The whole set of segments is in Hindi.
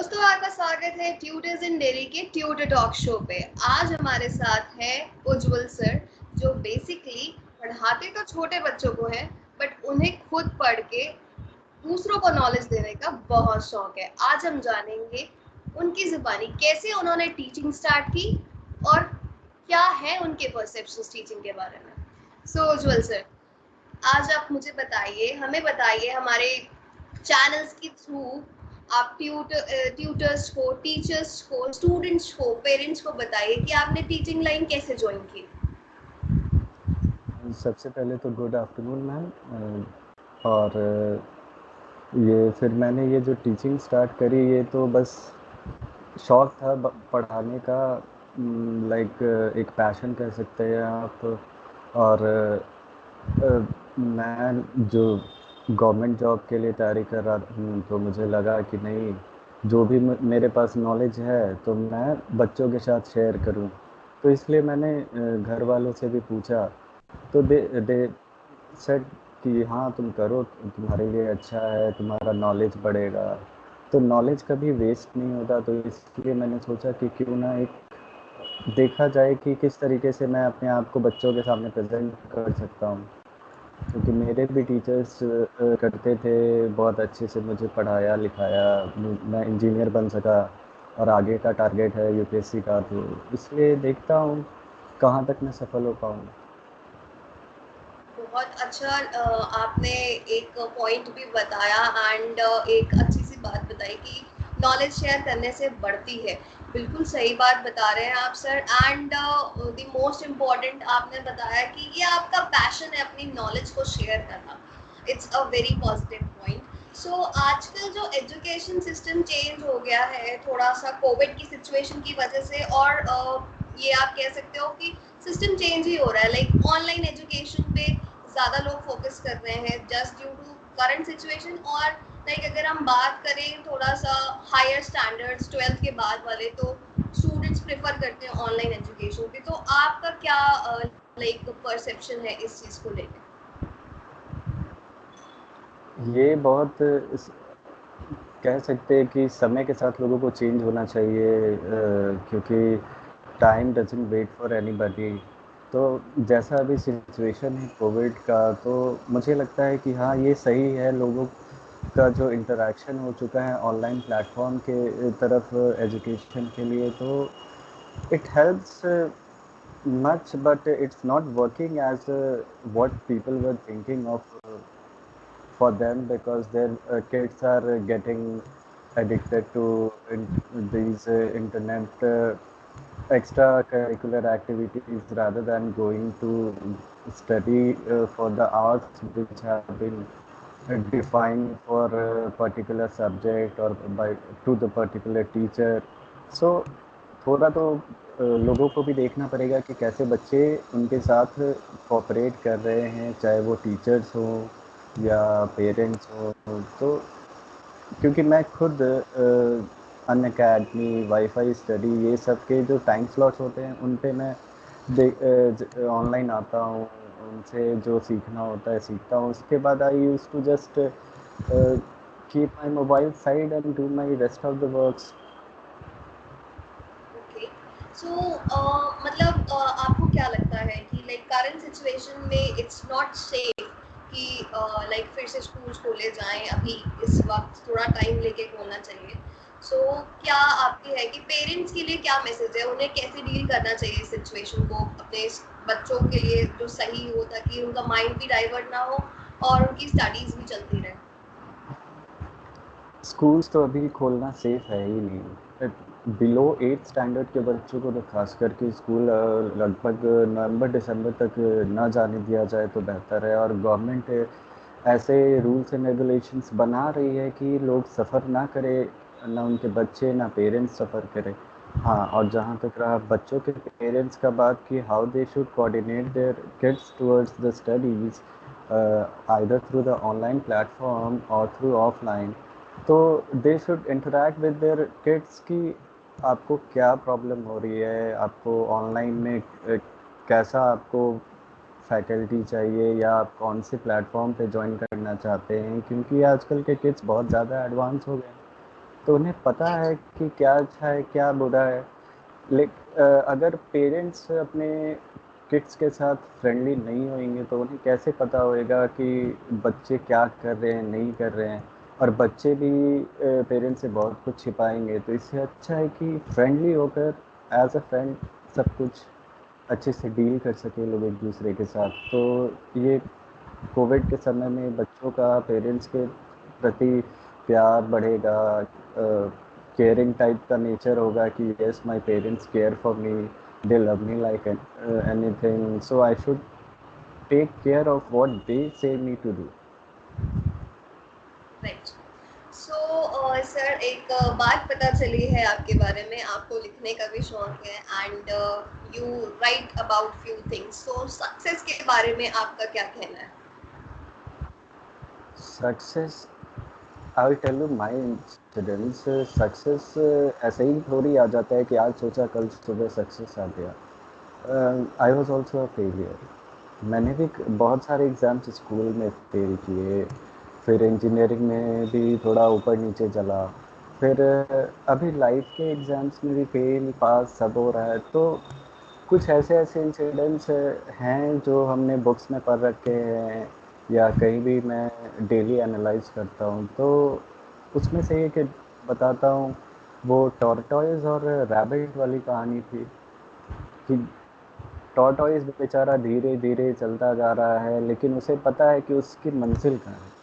दोस्तों, आपका स्वागत है ट्यूटर्स इन डेली के ट्यूटर टॉक शो पे। आज हमारे साथ है उज्जवल सर, जो बेसिकली पढ़ाते तो छोटे बच्चों को है, बट उन्हें खुद पढ़ के दूसरों को नॉलेज देने का बहुत शौक है। आज हम जानेंगे उनकी जुबानी कैसे उन्होंने टीचिंग स्टार्ट की और क्या है उनके परसेप्शंस टीचिंग के बारे में। सो उज्जवल सर, आज आप मुझे बताइए, हमें बताइए, हमारे चैनल्स के थ्रू आप ट्यूटर्स को, टीचर्स को, स्टूडेंट्स को, पेरेंट्स को बताइए कि आपने टीचिंग लाइन कैसे ज्वाइन की। सबसे पहले तो गुड आफ्टरनून मैम। और ये फिर मैंने ये जो टीचिंग स्टार्ट करी, ये तो बस शौक था पढ़ाने का, लाइक एक पैशन कह सकते हैं आप। और मैं जो गवर्नमेंट जॉब के लिए तैयारी कर रहा हूँ, तो मुझे लगा कि नहीं, जो भी मेरे पास नॉलेज है तो मैं बच्चों के साथ शेयर करूँ। तो इसलिए मैंने घर वालों से भी पूछा, तो दे सेड कि हाँ तुम करो, तुम्हारे लिए अच्छा है, तुम्हारा नॉलेज बढ़ेगा। तो नॉलेज कभी वेस्ट नहीं होता, तो इसलिए मैंने सोचा कि क्यों ना एक देखा जाए कि किस तरीके से मैं अपने आप को बच्चों के सामने प्रेजेंट कर सकता हूँ। क्योंकि मेरे भी टीचर्स करते थे, बहुत अच्छे से मुझे पढ़ाया लिखाया, मैं इंजीनियर बन सका और आगे का टारगेट है यूपीएससी का, तो इसलिए देखता हूँ कहाँ तक मैं सफल हो पाऊँ। बहुत अच्छा, आपने एक पॉइंट भी बताया एंड एक अच्छी सी बात बताई कि नॉलेज शेयर करने से बढ़ती है। बिल्कुल सही बात बता रहे हैं आप sir. And the most important आपने बताया कि ये आपका पैशन है अपनी नॉलेज को शेयर करना। It's a very positive point. So आजकल जो एजुकेशन सिस्टम चेंज हो गया है थोड़ा सा कोविड की सिचुएशन की वजह से, और ये आप कह सकते हो कि सिस्टम चेंज ही हो रहा है। लाइक ऑनलाइन एजुकेशन पे ज़्यादा लोग फोकस कर रहे हैं just due to current situation. और लाइक अगर हम बात करें थोड़ा सा हायर स्टैंडर्ड्स 12th के बाद वाले, तो स्टूडेंट्स प्रेफर करते हैं ऑनलाइन एजुकेशन पे। तो आपका क्या लाइक परसेप्शन है इस चीज़ को लेकर? ये बहुत कह सकते हैं कि समय के साथ लोगों को चेंज होना चाहिए, क्योंकि time doesn't wait for anybody. तो जैसा अभी सिचुएशन है कोविड का, तो मुझे लगता है कि हाँ ये सही है, लोगों का जो इंटरेक्शन हो चुका है ऑनलाइन प्लेटफॉर्म के तरफ एजुकेशन के लिए, तो it helps much, but it's not working as what people were thinking of for them, because their kids are getting addicted to these internet extracurricular activities rather than going to study for the hours which have been defined for a particular subject or by to the particular teacher. So थोड़ा तो लोगों को भी देखना पड़ेगा कि कैसे बच्चे उनके साथ कोऑपरेट कर रहे हैं, चाहे वो टीचर्स हों या पेरेंट्स हों। तो क्योंकि मैं खुद अनअकैडमी, वाईफाई स्टडी, ये सब के जो टाइम स्लॉट्स होते हैं उन पे मैं ऑनलाइन आता हूँ, उनसे जो सीखना होता है सीखता हूँ। उसके बाद I use to just keep my mobile side and do my rest of the works. Okay. So मतलब आपको क्या लगता है कि लाइक करंट सिचुएशन में इट्स नॉट सेफ कि लाइक फिर से स्कूल खोले जाएं? अभी इस वक्त थोड़ा टाइम लेके खोलना चाहिए। सो क्या आपकी है कि पेरेंट्स के लिए क्या मैसेज है, उन्हें कैसे डील करना चाहिए इस सिचुएशन को अपने बच्चों के लिए जो सही हो, ताकि उनका माइंड भी डाइवर्ट ना हो और उनकी स्टडीज भी चलती रहे? स्कूल्स तो अभी खोलना सेफ है ही नहीं। बिलो 8th स्टैंडर्ड के बच्चों को तो खास करके स्कूल लगभग नवंबर दिसंबर तक ना जाने दिया जाए तो बेहतर है। और गवर्नमेंट ऐसे रूल्स एंड रेगुलेशंस बना रही है कि लोग सफ़र ना करें, ना उनके बच्चे ना पेरेंट्स सफ़र करें। हाँ, और जहाँ तक रहा बच्चों के पेरेंट्स का बात, कि how they should coordinate their kids towards the studies, either through the online platform और थ्रू ऑफलाइन। तो they should interact with their kids कि आपको क्या प्रॉब्लम हो रही है, आपको ऑनलाइन में कैसा आपको फैकल्टी चाहिए, या आप कौन से प्लेटफॉर्म पे ज्वाइन करना चाहते हैं, क्योंकि आजकल के किड्स बहुत ज़्यादा एडवांस हो गए हैं। तो उन्हें पता राइट। है कि क्या अच्छा है क्या बुरा है। अगर पेरेंट्स अपने किड्स के साथ फ्रेंडली नहीं होंगे तो उन्हें कैसे पता होएगा कि बच्चे क्या कर रहे हैं नहीं कर रहे हैं। और बच्चे भी पेरेंट्स से बहुत कुछ छिपाएंगे, तो इससे अच्छा है कि फ्रेंडली होकर एज अ फ्रेंड सब कुछ अच्छे से डील कर सके लोग एक दूसरे के साथ। तो ये कोविड के समय में बच्चों का पेरेंट्स के प्रति प्यार बढ़ेगा, केयरिंग टाइप का नेचर होगा कि yes my parents care for me, they love me like anything, so I should take care of what they say me to do. Right. So sir, एक बात पता चली है आपके बारे में, आपको लिखने का भी शौक है and you write about few things. So success के बारे में आपका क्या कहना है? Success, I will tell you my incidents. Success ऐसे ही थोड़ी आ जाता है कि आज सोचा कल सुबह सक्सेस आ गया। I was also a failure. मैंने भी बहुत सारे एग्ज़ाम्स स्कूल में फेल किए, फिर इंजीनियरिंग में भी थोड़ा ऊपर नीचे चला, फिर अभी लाइफ के एग्ज़ाम्स में भी फेल पास सब हो रहा है। तो कुछ ऐसे ऐसे इंसिडेंट्स हैं जो हमने बुक्स में पढ़ रखे हैं या कहीं भी मैं डेली एनालाइज करता हूँ, तो उसमें से एक बताता हूँ। वो टॉर्टॉइज और रैबिट वाली कहानी थी कि टॉर्टॉइस बेचारा धीरे धीरे चलता जा रहा है लेकिन उसे पता है कि उसकी मंजिल कहाँ है।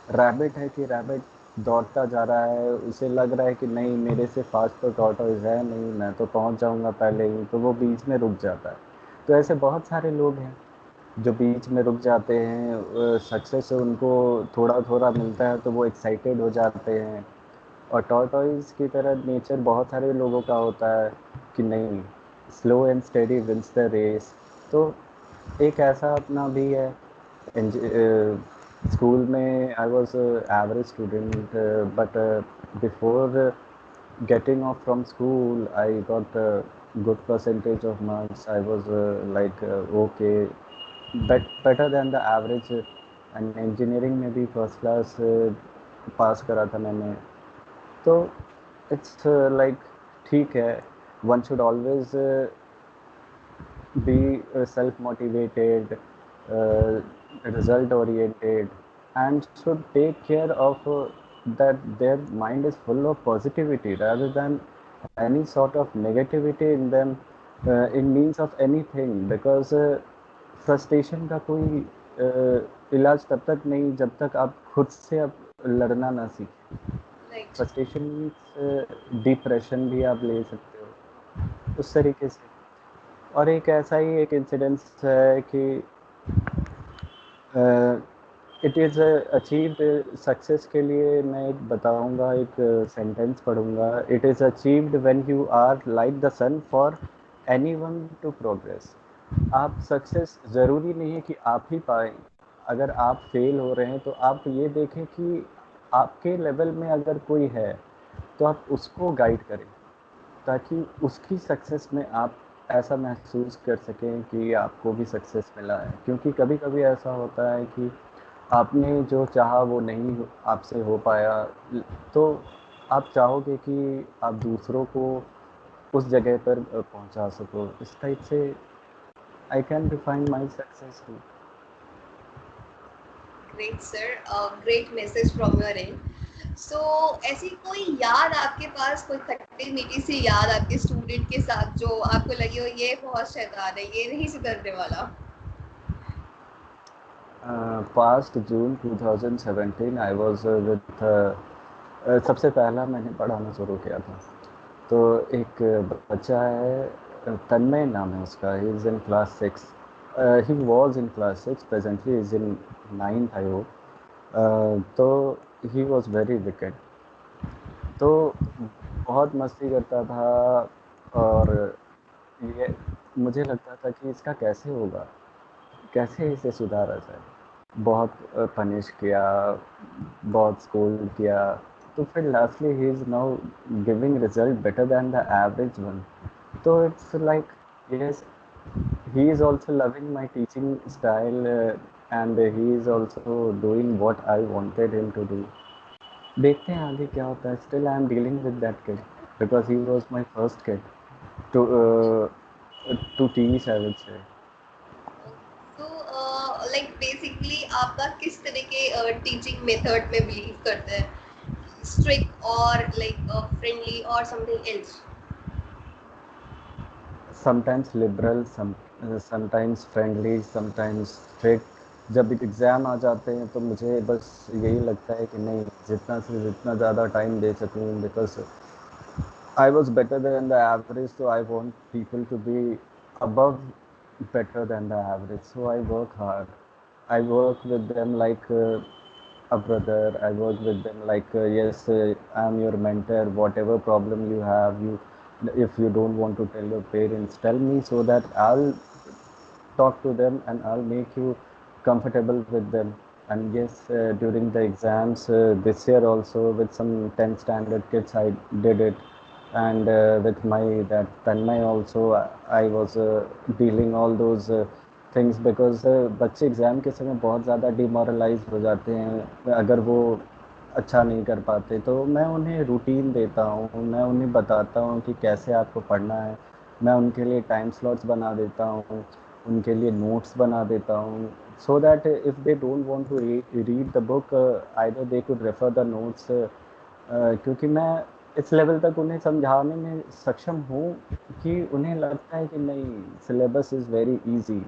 रैबिट है कि रैबिट दौड़ता जा रहा है, उसे लग रहा है कि नहीं मेरे से फास्ट तो टॉर्टॉइस है नहीं, मैं तो पहुंच जाऊंगा पहले ही, तो वो बीच में रुक जाता है। तो ऐसे बहुत सारे लोग हैं जो बीच में रुक जाते हैं, सक्सेस उनको थोड़ा थोड़ा मिलता है तो वो एक्साइटेड हो जाते हैं। और टॉर्टॉइस की तरह नेचर बहुत सारे लोगों का होता है कि नहीं, slow and steady wins the race. तो एक ऐसा अपना भी है। स्कूल में I was average student, but before getting off from school I got a good percentage of marks. I was okay, better than the average, and engineering में भी फर्स्ट क्लास पास करा था मैंने। तो इट्स लाइक ठीक है, one should always be self-motivated, result-oriented, and should take care of that their mind is full of positivity rather than any sort of negativity in them, in means of anything, because frustration का कोई इलाज तब तक नहीं जब तक आप खुद से अब लड़ना ना सीखें। राइट। फ्रस्ट्रेशन मीन्स डिप्रेशन भी आप ले सकते हो उस तरीके से। और एक ऐसा ही एक इंसिडेंस है कि इट इज़ अचीव्ड सक्सेस के लिए मैं एक बताऊंगा, एक सेंटेंस पढ़ूंगा। It is achieved when you are like the sun for anyone to progress. आप सक्सेस ज़रूरी नहीं है कि आप ही पाएं। अगर आप फेल हो रहे हैं तो आप ये देखें कि आपके लेवल में अगर कोई है तो आप उसको गाइड करें ताकि उसकी सक्सेस में आप ऐसा महसूस कर सकें कि आपको भी सक्सेस मिला है। क्योंकि कभी कभी ऐसा होता है कि आपने जो चाहा वो नहीं आपसे हो पाया, तो आप चाहोगे कि आप दूसरों को उस जगह पर पहुंचा सको। इस टाइप से I can define my success to. Great sir, great message from your end. So ऐसी कोई याद आपके पास, कोई खट्टी मीठी सी याद आपके स्टूडेंट के साथ जो आपको लगी हो ये बहुत शैतान है, ये नहीं सुधरने वाला? Past June 2017 I was with, सबसे पहला मैंने पढ़ाना शुरू किया था। तो एक बच्चा है, तन्मय नाम है उसका, he is in class 6, he was in class 6, presently is in 9th I hope. तो ही वॉज वेरी विकेट। तो बहुत मस्ती करता था और ये मुझे लगता था कि इसका कैसे होगा, कैसे इसे सुधारा जाए। बहुत पनिश किया, बहुत स्कोल्ड किया, तो फिर lastly he is now giving result better than the average one. तो it's like yes, he is also loving my teaching style, and he is also doing what I wanted him to do. देखते हैं आगे क्या होता है. Still I am dealing with that kid because he was my first kid to teach, I would say. तो लाइक बेसिकली आपका किस तरह के टीचिंग मेथड में बिलीव करते हैं, स्ट्रिक्ट और लाइक फ्रेंडली और something else? Sometimes liberal, sometimes friendly, sometimes strict. जब एग्ज़ाम आ जाते हैं तो मुझे बस यही लगता है कि नहीं, जितना से जितना ज़्यादा टाइम दे सकूँ, because I was better than the average, so I want people to be above better than the average. So I work hard. I work with them like a brother. I work with them like yes, I'm your mentor. Whatever problem you have, if you don't want to tell your parents, tell me so that I'll talk to them and I'll make you comfortable with them. And yes, during the exams this year also with some 10th standard kids, I did it. And with my that Tanmay also, I was dealing all those things because बच्चे एग्ज़ाम के समय बहुत ज़्यादा डिमोरलाइज हो जाते हैं अगर वो अच्छा नहीं कर पाते. तो मैं उन्हें रूटीन देता हूँ, मैं उन्हें बताता हूँ कि कैसे आपको पढ़ना है. मैं उनके लिए टाइम स्लॉट्स बना देता हूँ, उनके लिए नोट्स बना देता हूँ, so that if they don't want to read the book, either they could refer the notes. क्योंकि मैं इस लेवल तक उन्हें समझाने में सक्षम हूँ कि उन्हें लगता है कि नहीं, syllabus is very easy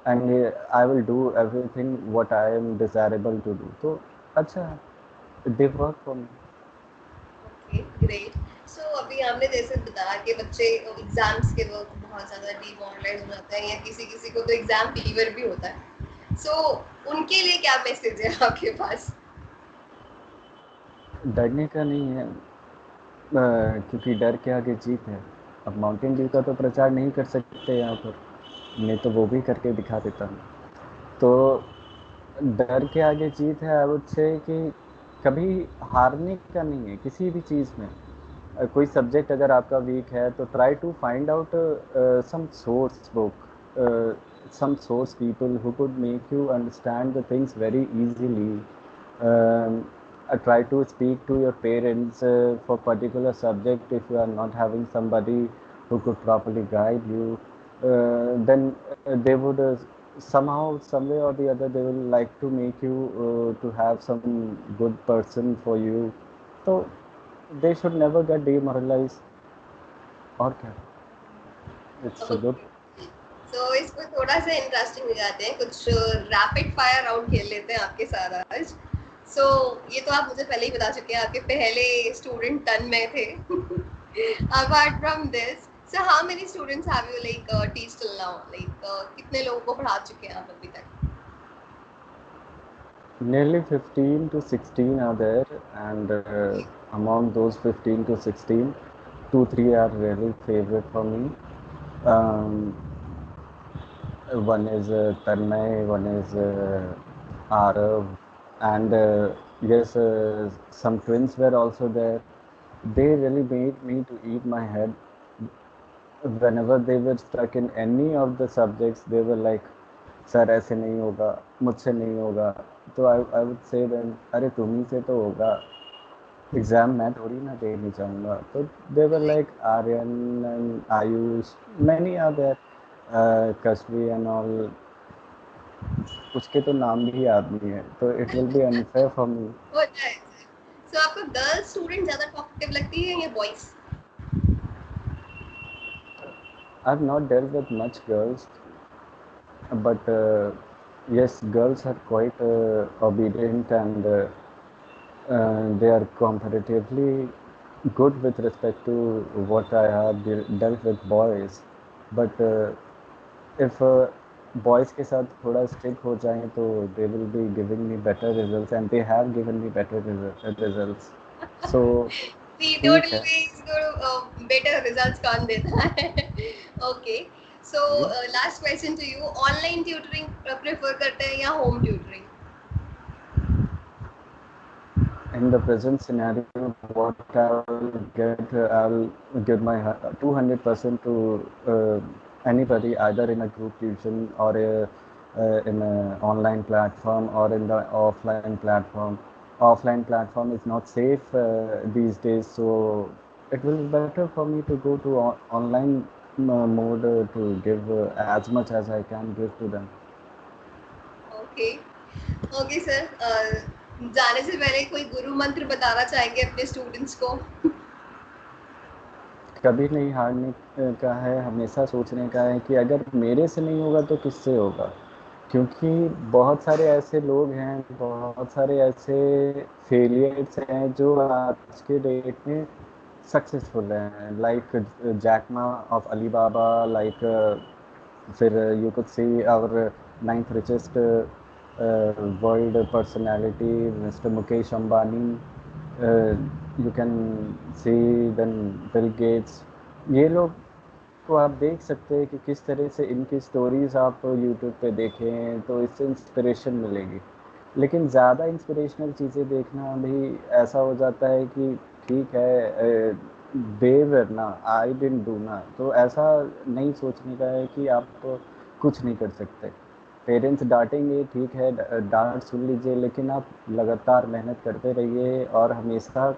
and I will do everything what I am desirable to do. तो अच्छा, they work for me. Okay, great. So अभी आपने जैसे बताया कि बच्चे एग्जाम्स के वक्त बहुत ज़्यादा डिमोरलाइज हो जाते हैं या किसी किसी को तो एग्जाम फीवर भी होता है. सो उनके लिए क्या मैसेज है आपके पास? डरने का नहीं है, क्योंकि डर के आगे जीत है. अब माउंटेन ड्यू का तो प्रचार नहीं कर सकते यहाँ पर, मैं तो वो भी करके दिखा देता हूँ. तो डर के आगे जीत है, आई वुड से कि कभी हारने का नहीं है किसी भी चीज़ में. कोई सब्जेक्ट अगर आपका वीक है तो try to find out some source book, some source people who could make you understand the things very easily. Try to speak to your parents for particular subject if you are not having somebody who could properly guide you. Then they would somehow, some way or the other, they will like to make you to have some good person for you. So they should never get demoralized. और क्या, it's a good. ओके, सो इसको थोड़ा सा इंटरेस्टिंग हो जाते हैं, कुछ रैपिड फायर राउंड खेल लेते हैं आपके साथ आज. सो ये तो आप मुझे पहले ही बता चुके हैं, आपके पहले स्टूडेंट टन में थे. Apart from this, so how many students have you like teach till now, like कितने लोगों को पढ़ा चुके हैं आप अभी तक? Nearly 15 to 16 are there, and among those 15 to 16, 2 3 are really favorite for me. Um, One is Tanmay, one is Arav, and yes, some twins were also there. They really made me to eat my head. Whenever they were stuck in any of the subjects, they were like, sir ऐसे नहीं होगा, मुझसे नहीं होगा. तो आई वुड से देम, अरे तुम ही से तो होगा, एग्ज़ाम मैं थोड़ी ना देने जाऊँगा. तो they were like Aryan and Ayush, many are there, कश्मी एंड ऑल. उसके तो नाम भी याद नहीं है, तो it will be unfair for me. होता है. सो आपको गर्ल्स स्टूडेंट ज्यादा टॉकेटिव लगती है या boys? I have not dealt with much girls, but yes, girls are quite obedient, and they are comparatively good with respect to what I have dealt with boys. But if boys के साथ थोड़ा स्ट्रिक हो जाएं तो they will be giving me better results, and they have given me better results. So we ठीक टोटल है. वेज को बेटर रिजल्ट्स कौन देता है? ओके, सो जी. Last question to you, online tutoring prefer करते हैं या home tutoring? In the present scenario, what I'll give my 200% to anybody, either in a group tuition or in an online platform or in the offline platform. offline platform is not safe these days, so it will be better for me to go to online mode to give as much as I can give to them. Okay okay sir, जाने से पहले कोई गुरु मंत्र बताना चाहेंगे अपने स्टूडेंट्स को? कभी नहीं हारने का है, हमेशा सोचने का है कि अगर मेरे से नहीं होगा तो किससे होगा, क्योंकि बहुत सारे ऐसे लोग हैं, बहुत सारे ऐसे फेलियर्स हैं जो आज के डेट में सक्सेसफुल हैं, like Jack Ma of Alibaba, like फिर you could see our ninth richest world personality mister Mukesh Ambani, you can see then Bill Gates. ये लोग को आप देख सकते हैं कि किस तरह से इनकी स्टोरीज़ आप यूट्यूब पे देखें तो इससे इंस्पिरेशन मिलेगी। लेकिन ज़्यादा इंस्पिरेशनल चीज़ें देखना भी ऐसा हो जाता है कि ठीक है दे वर ना, आई डिडंट डू ना, तो ऐसा नहीं सोचने का है कि आप कुछ नहीं कर सकते। पेरेंट्स डांटेंगे, ठीक है, डांट सुन लीजिए, लेकिन आप लगातार मेहनत करते रहिए और हमेशा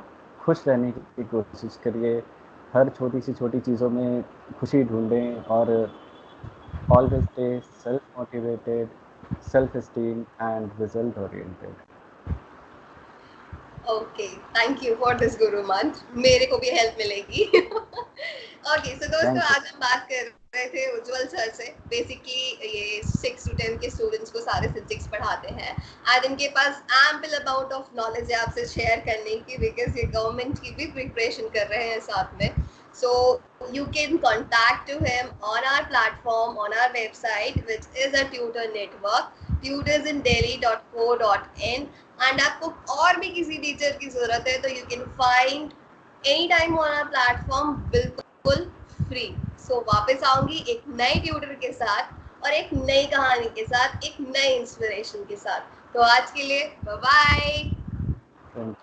खुश रहने की कोशिश करिए। हर छोटी सी छोटी चीज़ों में खुशी ढूंढें और always stay self motivated, self esteem and result oriented. Okay, thank you for this गुरु मंत्र, मेरे को भी हेल्प मिलेगी। ओके सो दोस्तों, थैंक यू। आज हम बात कर रहे थे उज्जवल सर से। बेसिकली ये 6 to 10 के स्टूडेंट्स को सारे सब्जेक्ट्स पढ़ाते हैं एंड इनके पास एम्पल अमाउंट ऑफ नॉलेज है आपसे शेयर करने की, बिकॉज ये गवर्नमेंट की भी प्रिपरेशन कर रहे हैं साथ में। So you can contact to him on our platform, on our website, which is a tutor network, tutorsindelhi.co.in। And आपको और भी किसी टीचर की जरूरत है तो you can find any time on our platform, बिल्कुल फ्री। सो वापस आऊंगी एक नए ट्यूटर के साथ और एक नई कहानी के साथ, एक नए इंस्पिरेशन के साथ। तो आज के लिए बाय बाय। थैंक